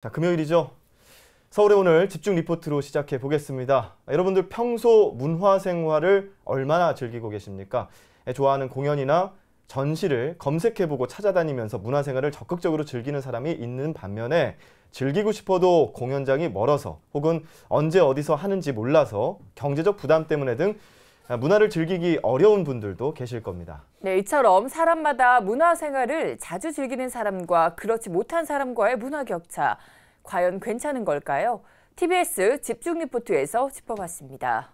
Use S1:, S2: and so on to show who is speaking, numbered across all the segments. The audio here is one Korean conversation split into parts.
S1: 자, 금요일이죠. 서울의 오늘 집중 리포트로 시작해 보겠습니다. 여러분들 평소 문화 생활을 얼마나 즐기고 계십니까? 좋아하는 공연이나 전시를 검색해보고 찾아다니면서 문화 생활을 적극적으로 즐기는 사람이 있는 반면에 즐기고 싶어도 공연장이 멀어서 혹은 언제 어디서 하는지 몰라서 경제적 부담 때문에 등 문화를 즐기기 어려운 분들도 계실 겁니다.
S2: 네, 이처럼 사람마다 문화 생활을 자주 즐기는 사람과 그렇지 못한 사람과의 문화 격차, 과연 괜찮은 걸까요? TBS 집중 리포트에서 짚어봤습니다.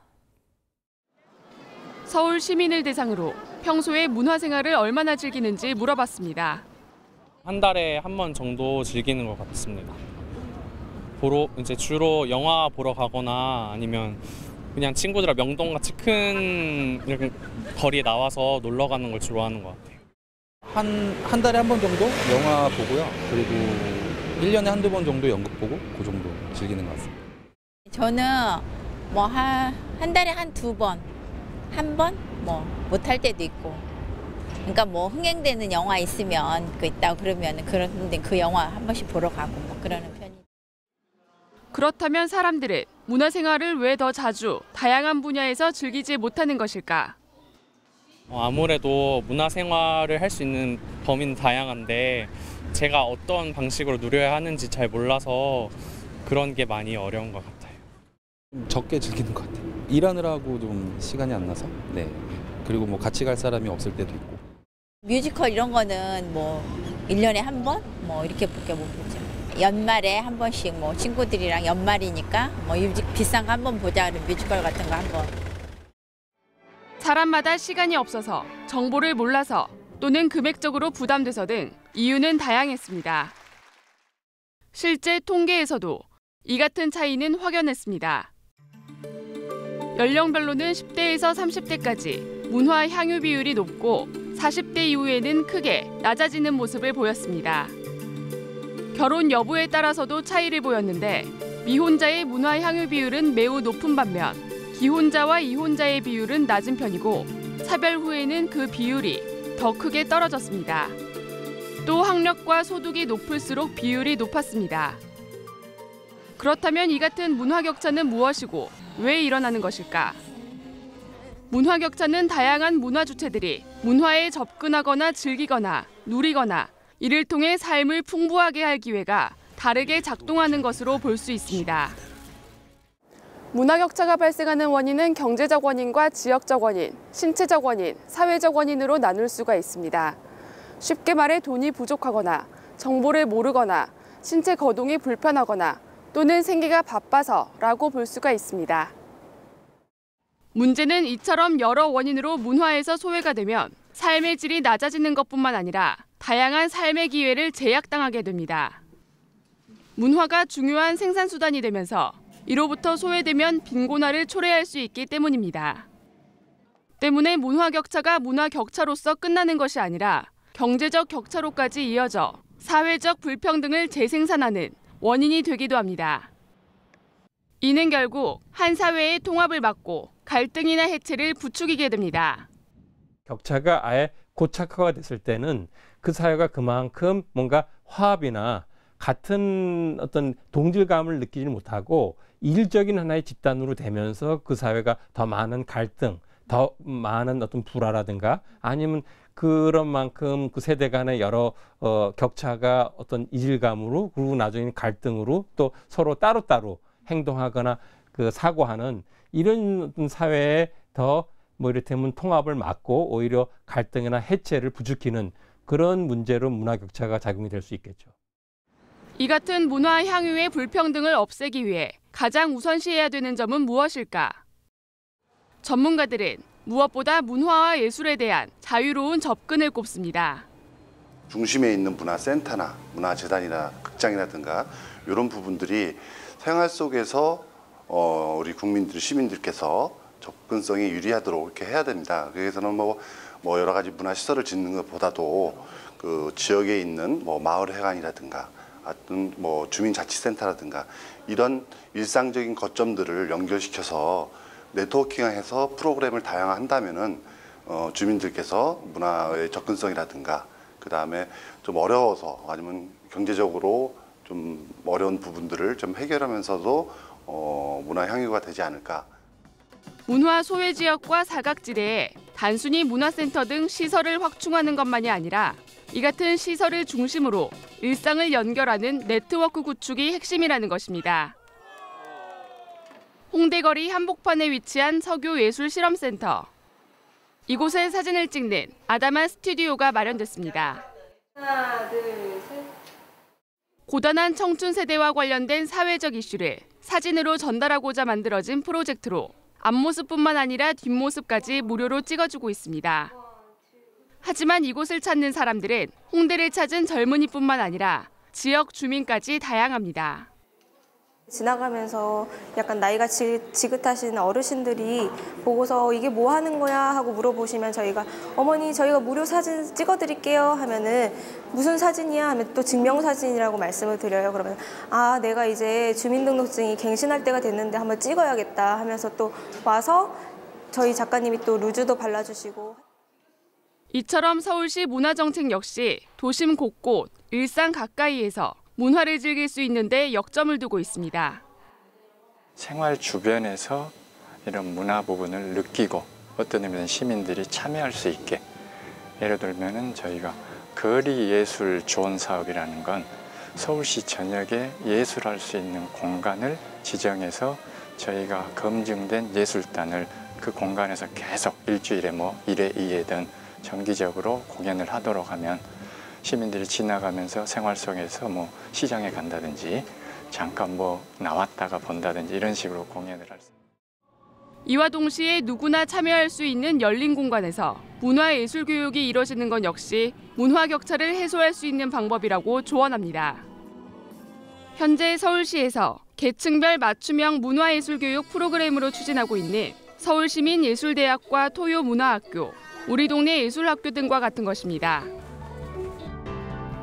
S3: 서울 시민을 대상으로 평소에 문화 생활을 얼마나 즐기는지 물어봤습니다.
S4: 한 달에 한 번 정도 즐기는 것 같습니다. 이제 주로 영화 보러 가거나 아니면 그냥 친구들이랑 명동같이 큰 이렇게 거리에 나와서 놀러 가는 걸 주로 하는 것 같아요.
S5: 한 달에 한 번 정도 영화 보고요. 그리고 1년에 한두 번 정도 연극 보고 그 정도 즐기는 것 같습니다.
S6: 저는 뭐 한 달에 한2 번, 한 번 뭐 못할 때도 있고. 그러니까 뭐 흥행되는 영화 있으면 있다고 그러면 그런데 그 영화 한 번씩 보러 가고 뭐 그러는 편이죠.
S3: 그렇다면 사람들은 문화 생활을 왜 더 자주 다양한 분야에서 즐기지 못하는 것일까?
S4: 아무래도 문화 생활을 할 수 있는 범위는 다양한데 제가 어떤 방식으로 누려야 하는지 잘 몰라서 그런 게 많이 어려운 것 같아요.
S5: 적게 즐기는 것 같아요. 일하느라고 좀 시간이 안 나서. 네. 그리고 뭐 같이 갈 사람이 없을 때도 있고.
S6: 뮤지컬 이런 거는 뭐 1년에 한 번 뭐 이렇게밖에 못 보죠. 연말에 한 번씩 뭐 친구들이랑 연말이니까 뭐 비싼 거 한 번 보자 그런 뮤지컬 같은 거 한 번.
S3: 사람마다 시간이 없어서, 정보를 몰라서 또는 금액적으로 부담돼서 등 이유는 다양했습니다. 실제 통계에서도 이 같은 차이는 확연했습니다. 연령별로는 10대에서 30대까지 문화 향유 비율이 높고 40대 이후에는 크게 낮아지는 모습을 보였습니다. 결혼 여부에 따라서도 차이를 보였는데 미혼자의 문화 향유 비율은 매우 높은 반면 기혼자와 이혼자의 비율은 낮은 편이고 차별 후에는 그 비율이 더 크게 떨어졌습니다. 또 학력과 소득이 높을수록 비율이 높았습니다. 그렇다면 이 같은 문화 격차는 무엇이고 왜 일어나는 것일까? 문화 격차는 다양한 문화 주체들이 문화에 접근하거나 즐기거나 누리거나 이를 통해 삶을 풍부하게 할 기회가 다르게 작동하는 것으로 볼 수 있습니다.
S7: 문화 격차가 발생하는 원인은 경제적 원인과 지역적 원인, 신체적 원인, 사회적 원인으로 나눌 수가 있습니다. 쉽게 말해 돈이 부족하거나 정보를 모르거나 신체 거동이 불편하거나 또는 생계가 바빠서라고 볼 수가 있습니다.
S3: 문제는 이처럼 여러 원인으로 문화에서 소외가 되면 삶의 질이 낮아지는 것뿐만 아니라 다양한 삶의 기회를 제약당하게 됩니다. 문화가 중요한 생산수단이 되면서 이로부터 소외되면 빈곤화를 초래할 수 있기 때문입니다. 때문에 문화 격차가 문화 격차로서 끝나는 것이 아니라 경제적 격차로까지 이어져 사회적 불평등을 재생산하는 원인이 되기도 합니다. 이는 결국 한 사회의 통합을 막고 갈등이나 해체를 부추기게 됩니다.
S8: 격차가 아예 고착화가 됐을 때는 그 사회가 그만큼 뭔가 화합이나 같은 어떤 동질감을 느끼지 못하고 일적인 하나의 집단으로 되면서 그 사회가 더 많은 갈등, 더 많은 어떤 불화라든가 아니면 그런 만큼 그 세대 간의 여러 격차가 어떤 이질감으로 그리고 나중에는 갈등으로 또 서로 따로따로 행동하거나 그 사고하는 이런 사회에 더 뭐 이를테면 통합을 막고 오히려 갈등이나 해체를 부추기는 그런 문제로 문화 격차가 작용이 될 수 있겠죠.
S3: 이 같은 문화 향유의 불평등을 없애기 위해 가장 우선시해야 되는 점은 무엇일까? 전문가들은 무엇보다 문화와 예술에 대한 자유로운 접근을 꼽습니다.
S9: 중심에 있는 문화센터나 문화재단이나 극장이라든가 이런 부분들이 생활 속에서 우리 국민들, 시민들께서 접근성이 유리하도록 이렇게 해야 됩니다. 그래서는 뭐 여러 가지 문화시설을 짓는 것보다도 그 지역에 있는 뭐 마을회관이라든가 어떤 뭐 주민자치센터라든가 이런 일상적인 거점들을 연결시켜서 네트워킹해서 프로그램을 다양화한다면은 주민들께서 문화의 접근성이라든가 그 다음에 좀 어려워서 아니면 경제적으로 좀 어려운 부분들을 좀 해결하면서도 문화 향유가 되지 않을까.
S3: 문화 소외 지역과 사각지대에 단순히 문화센터 등 시설을 확충하는 것만이 아니라 이 같은 시설을 중심으로 일상을 연결하는 네트워크 구축이 핵심이라는 것입니다. 홍대거리 한복판에 위치한 석유예술실험센터. 이곳에 사진을 찍는 아담한 스튜디오가 마련됐습니다.
S7: 하나, 둘, 셋.
S3: 고단한 청춘 세대와 관련된 사회적 이슈를 사진으로 전달하고자 만들어진 프로젝트로 앞모습뿐만 아니라 뒷모습까지 무료로 찍어주고 있습니다. 하지만 이곳을 찾는 사람들은 홍대를 찾은 젊은이뿐만 아니라 지역 주민까지 다양합니다.
S10: 지나가면서 약간 나이가 지긋하신 어르신들이 보고서 이게 뭐 하는 거야 하고 물어보시면 저희가 어머니 저희가 무료 사진 찍어드릴게요 하면은 무슨 사진이야 하면 또 증명사진이라고 말씀을 드려요. 그러면 아 내가 이제 주민등록증이 갱신할 때가 됐는데 한번 찍어야겠다 하면서 또 와서 저희 작가님이 또 루즈도 발라주시고.
S3: 이처럼 서울시 문화정책 역시 도심 곳곳, 일상 가까이에서 문화를 즐길 수 있는데 역점을 두고 있습니다.
S11: 생활 주변에서 이런 문화 부분을 느끼고 어떤 의미는 시민들이 참여할 수 있게 예를 들면은 저희가 거리 예술 존 사업이라는 건 서울시 전역에 예술할 수 있는 공간을 지정해서 저희가 검증된 예술단을 그 공간에서 계속 일주일에 뭐 1회 2회든 정기적으로 공연을 하도록 하면 시민들이 지나가면서 생활 속에서 뭐 시장에 간다든지 잠깐 뭐 나왔다가 본다든지 이런 식으로 공연을 할 수.
S3: 이와 동시에 누구나 참여할 수 있는 열린 공간에서 문화예술 교육이 이뤄지는 건 역시 문화 격차를 해소할 수 있는 방법이라고 조언합니다. 현재 서울시에서 계층별 맞춤형 문화예술 교육 프로그램으로 추진하고 있는 서울시민예술대학과 토요문화학교, 우리 동네 예술학교 등과 같은 것입니다.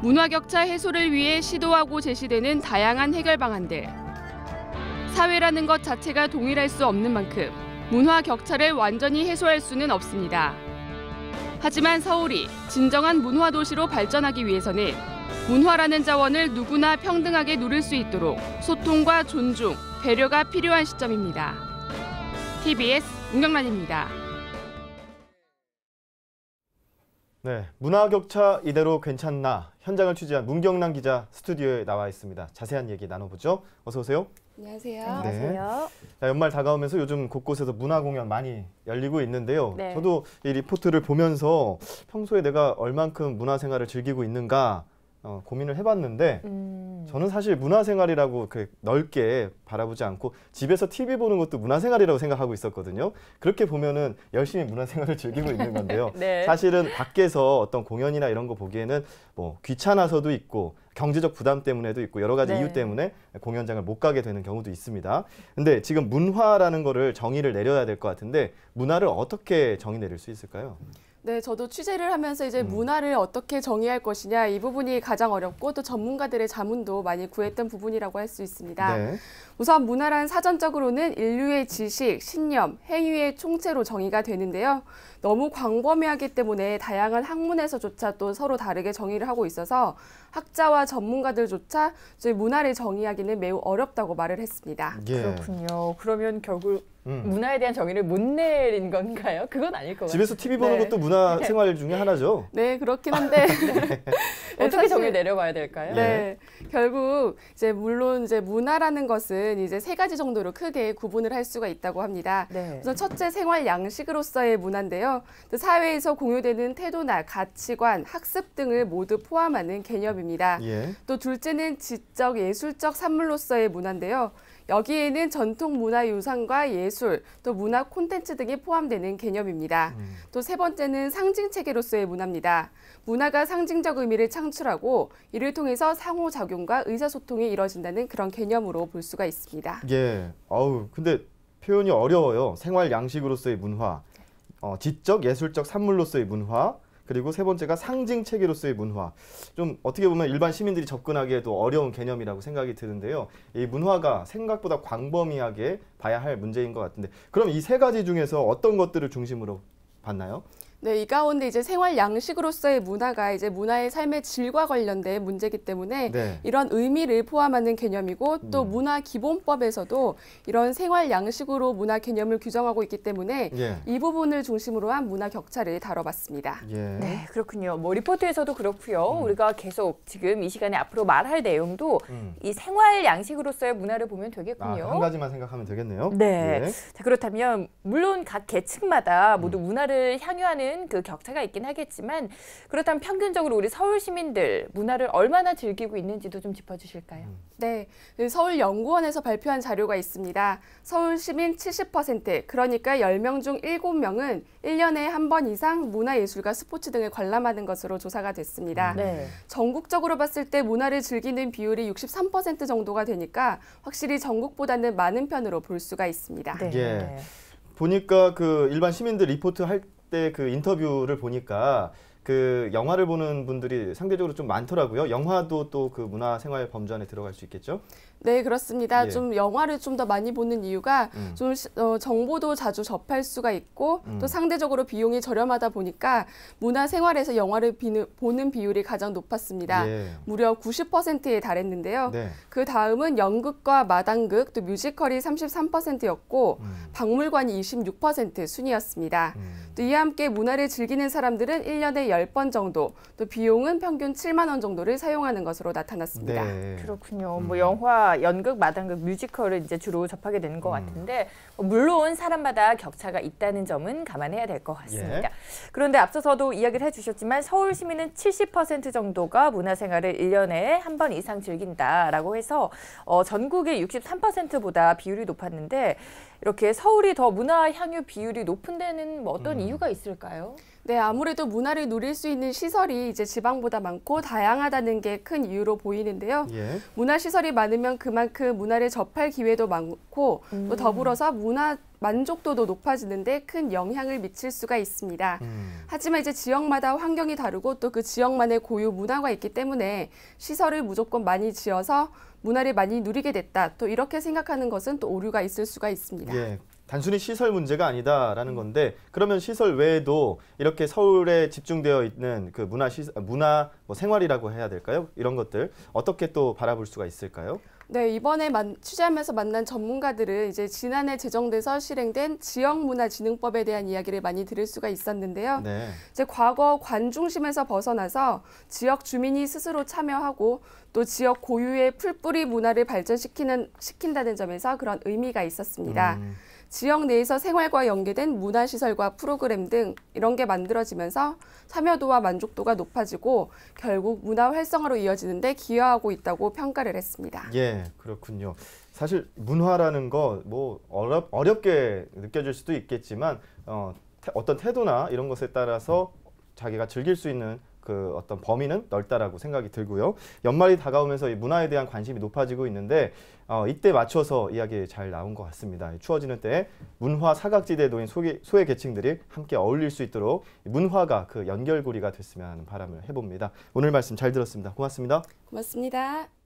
S3: 문화 격차 해소를 위해 시도하고 제시되는 다양한 해결 방안들. 사회라는 것 자체가 동일할 수 없는 만큼 문화 격차를 완전히 해소할 수는 없습니다. 하지만 서울이 진정한 문화 도시로 발전하기 위해서는 문화라는 자원을 누구나 평등하게 누릴 수 있도록 소통과 존중, 배려가 필요한 시점입니다. TBS 문경란입니다.
S1: 네, 문화 격차 이대로 괜찮나? 현장을 취재한 문경란 기자 스튜디오에 나와 있습니다. 자세한 얘기 나눠보죠. 어서 오세요.
S7: 안녕하세요.
S1: 네.
S2: 안녕하세요.
S1: 자, 연말 다가오면서 요즘 곳곳에서 문화 공연 많이 열리고 있는데요.
S2: 네.
S1: 저도 이 리포트를 보면서 평소에 내가 얼만큼 문화 생활을 즐기고 있는가 고민을 해봤는데 저는 사실 문화생활이라고 넓게 바라보지 않고 집에서 TV 보는 것도 문화생활이라고 생각하고 있었거든요. 그렇게 보면은 열심히 문화생활을 즐기고 있는 건데요.
S2: 네.
S1: 사실은 밖에서 어떤 공연이나 이런 거 보기에는 뭐 귀찮아서도 있고 경제적 부담 때문에도 있고 여러 가지
S2: 네.
S1: 이유 때문에 공연장을 못 가게 되는 경우도 있습니다. 근데 지금 문화라는 거를 정의를 내려야 될 것 같은데 문화를 어떻게 정의 내릴 수 있을까요?
S7: 네, 저도 취재를 하면서 이제 문화를 어떻게 정의할 것이냐 이 부분이 가장 어렵고 또 전문가들의 자문도 많이 구했던 부분이라고 할 수 있습니다.
S1: 네.
S7: 우선 문화란 사전적으로는 인류의 지식, 신념, 행위의 총체로 정의가 되는데요. 너무 광범위하기 때문에 다양한 학문에서조차 또 서로 다르게 정의를 하고 있어서 학자와 전문가들조차 저희 문화를 정의하기는 매우 어렵다고 말을 했습니다.
S1: 예.
S2: 그렇군요. 그러면 결국 문화에 대한 정의를 못 내린 건가요? 그건 아닐 것 같아요.
S1: 집에서 TV 보는 것도 문화 생활 중에 하나죠.
S7: 네, 그렇긴 한데
S2: 어떻게 정의를 내려봐야 될까요?
S7: 네, 결국 이제 물론 이제 문화라는 것은 이제 세 가지 정도로 크게 구분을 할 수가 있다고 합니다.
S2: 네.
S7: 우선 첫째 생활 양식으로서의 문화인데요. 또 사회에서 공유되는 태도나 가치관, 학습 등을 모두 포함하는 개념입니다.
S1: 예.
S7: 또 둘째는 지적 예술적 산물로서의 문화인데요. 여기에는 전통 문화유산과 예술, 또 문화 콘텐츠 등이 포함되는 개념입니다. 또 세 번째는 상징체계로서의 문화입니다. 문화가 상징적 의미를 창출하고 이를 통해서 상호작용과 의사소통이 이루어진다는 그런 개념으로 볼 수가 있습니다.
S1: 예. 근데 표현이 어려워요. 생활 양식으로서의 문화, 지적 예술적 산물로서의 문화, 그리고 세 번째가 상징 체계로서의 문화. 좀 어떻게 보면 일반 시민들이 접근하기에도 어려운 개념이라고 생각이 드는데요. 이 문화가 생각보다 광범위하게 봐야 할 문제인 것 같은데 그럼 이 세 가지 중에서 어떤 것들을 중심으로 봤나요?
S7: 네, 이 가운데 이제 생활 양식으로서의 문화가 이제 문화의 삶의 질과 관련된 문제이기 때문에
S1: 네.
S7: 이런 의미를 포함하는 개념이고 또 문화기본법에서도 이런 생활 양식으로 문화 개념을 규정하고 있기 때문에
S1: 예.
S7: 이 부분을 중심으로 한 문화 격차를 다뤄봤습니다.
S1: 예.
S2: 네, 그렇군요. 뭐 리포트에서도 그렇고요. 우리가 계속 지금 이 시간에 앞으로 말할 내용도 이 생활 양식으로서의 문화를 보면 되겠군요.
S1: 한 가지만 생각하면 되겠네요.
S2: 네.
S1: 예.
S2: 자, 그렇다면 물론 각 계층마다 모두 문화를 향유하는 그 격차가 있긴 하겠지만 그렇다면 평균적으로 우리 서울 시민들 문화를 얼마나 즐기고 있는지도 좀 짚어주실까요?
S7: 네, 서울연구원에서 발표한 자료가 있습니다. 서울 시민 70%, 그러니까 10명 중 7명은 1년에 한 번 이상 문화예술과 스포츠 등을 관람하는 것으로 조사가 됐습니다.
S2: 네.
S7: 전국적으로 봤을 때 문화를 즐기는 비율이 63% 정도가 되니까 확실히 전국보다는 많은 편으로 볼 수가 있습니다.
S2: 네.
S1: 예. 보니까 그 일반 시민들 리포트 할 때 그 인터뷰를 보니까 그 영화를 보는 분들이 상대적으로 좀 많더라고요. 영화도 또 그 문화생활 범주 안에 들어갈 수 있겠죠?
S7: 네, 그렇습니다.
S1: 예.
S7: 좀 영화를 좀 더 많이 보는 이유가 좀 정보도 자주 접할 수가 있고 또 상대적으로 비용이 저렴하다 보니까 문화생활에서 영화를 보는 비율이 가장 높았습니다.
S1: 예.
S7: 무려 90%에 달했는데요.
S1: 네.
S7: 그 다음은 연극과 마당극, 또 뮤지컬이 33%였고 박물관이 26% 순이었습니다. 또 이와 함께 문화를 즐기는 사람들은 1년에 10번 정도, 또 비용은 평균 7만 원 정도를 사용하는 것으로 나타났습니다.
S1: 네.
S2: 그렇군요. 뭐 영화, 연극, 마당극, 뮤지컬을 이제 주로 접하게 되는 것 같은데 물론 사람마다 격차가 있다는 점은 감안해야 될 것 같습니다.
S1: 예.
S2: 그런데 앞서서도 이야기를 해주셨지만 서울 시민은 70% 정도가 문화생활을 1년에 한 번 이상 즐긴다라고 해서 전국의 63%보다 비율이 높았는데 이렇게 서울이 더 문화 향유 비율이 높은 데는 뭐 어떤 이유가 있을까요?
S7: 네, 아무래도 문화를 누릴 수 있는 시설이 이제 지방보다 많고 다양하다는 게 큰 이유로 보이는데요.
S1: 예.
S7: 문화시설이 많으면 그만큼 문화를 접할 기회도 많고 또 더불어서 문화 만족도도 높아지는데 큰 영향을 미칠 수가 있습니다. 하지만 이제 지역마다 환경이 다르고 또 그 지역만의 고유 문화가 있기 때문에 시설을 무조건 많이 지어서 문화를 많이 누리게 됐다. 또 이렇게 생각하는 것은 또 오류가 있을 수가 있습니다.
S1: 예. 단순히 시설 문제가 아니다라는 건데 그러면 시설 외에도 이렇게 서울에 집중되어 있는 그 문화 뭐 생활이라고 해야 될까요? 이런 것들 어떻게 또 바라볼 수가 있을까요?
S7: 네, 이번에 취재하면서 만난 전문가들은 이제 지난해 제정돼서 실행된 지역문화진흥법에 대한 이야기를 많이 들을 수가 있었는데요.
S1: 네.
S7: 이제 과거 관 중심에서 벗어나서 지역 주민이 스스로 참여하고 또 지역 고유의 풀뿌리 문화를 발전시킨다는 점에서 그런 의미가 있었습니다. 지역 내에서 생활과 연계된 문화시설과 프로그램 등 이런 게 만들어지면서 참여도와 만족도가 높아지고 결국 문화 활성화로 이어지는 데 기여하고 있다고 평가를 했습니다.
S1: 예, 그렇군요. 사실 문화라는 거 뭐 어렵게 느껴질 수도 있겠지만 어떤 태도나 이런 것에 따라서 자기가 즐길 수 있는 그 어떤 범위는 넓다라고 생각이 들고요. 연말이 다가오면서 이 문화에 대한 관심이 높아지고 있는데 이때 맞춰서 이야기 잘 나온 것 같습니다. 추워지는 때에 문화 사각지대에 놓인 소외 계층들이 함께 어울릴 수 있도록 문화가 그 연결고리가 됐으면 하는 바람을 해봅니다. 오늘 말씀 잘 들었습니다. 고맙습니다.
S7: 고맙습니다.